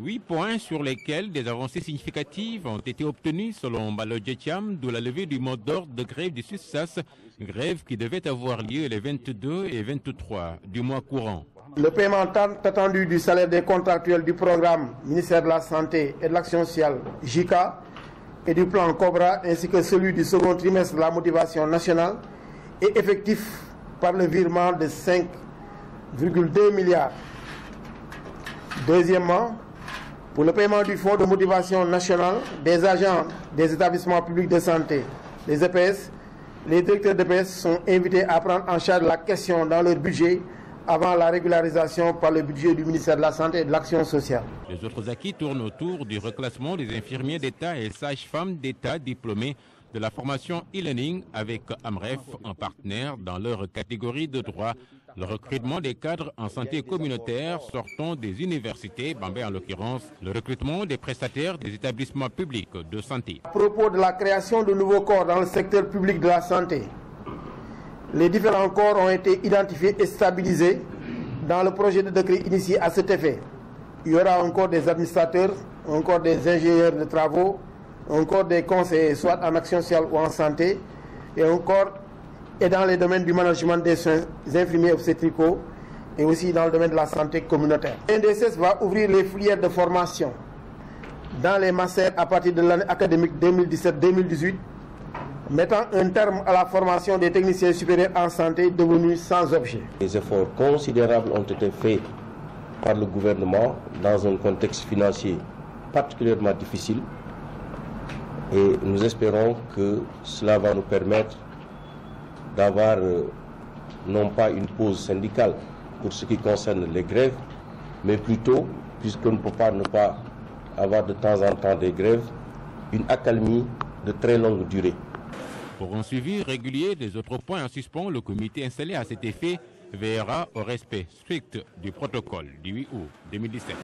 8 points sur lesquels des avancées significatives ont été obtenues selon Mballo Djethiam, d'où la levée du mot d'ordre de grève du SUTSAS, grève qui devait avoir lieu les 22 et 23 du mois courant. Le paiement tant attendu du salaire des contractuels du programme ministère de la Santé et de l'Action sociale JICA et du plan COBRA ainsi que celui du second trimestre de la motivation nationale est effectif par le virement de 5,2 milliards. Deuxièmement, pour le paiement du fonds de motivation nationale des agents des établissements publics de santé, les EPS, les directeurs d'EPS sont invités à prendre en charge la question dans leur budget avant la régularisation par le budget du ministère de la Santé et de l'Action sociale. Les autres acquis tournent autour du reclassement des infirmiers d'État et sages-femmes d'État diplômés de la formation e-learning avec AMREF en partenaire dans leur catégorie de droit, le recrutement des cadres en santé communautaire sortant des universités, Bambey en l'occurrence, le recrutement des prestataires des établissements publics de santé. À propos de la création de nouveaux corps dans le secteur public de la santé, les différents corps ont été identifiés et stabilisés dans le projet de décret initié à cet effet. Il y aura encore des administrateurs, encore des ingénieurs de travaux, encore des conseillers, soit en action sociale ou en santé, et encore et dans les domaines du management des soins infirmiers obstétricaux et aussi dans le domaine de la santé communautaire. L'INDSS va ouvrir les filières de formation dans les masters à partir de l'année académique 2017-2018, mettant un terme à la formation des techniciens supérieurs en santé devenus sans objet. Des efforts considérables ont été faits par le gouvernement dans un contexte financier particulièrement difficile et nous espérons que cela va nous permettre d'avoir non pas une pause syndicale pour ce qui concerne les grèves, mais plutôt, puisqu'on ne peut pas ne pas avoir de temps en temps des grèves, une accalmie de très longue durée. Pour un suivi régulier des autres points en suspens, le comité installé à cet effet veillera au respect strict du protocole du 8 août 2017.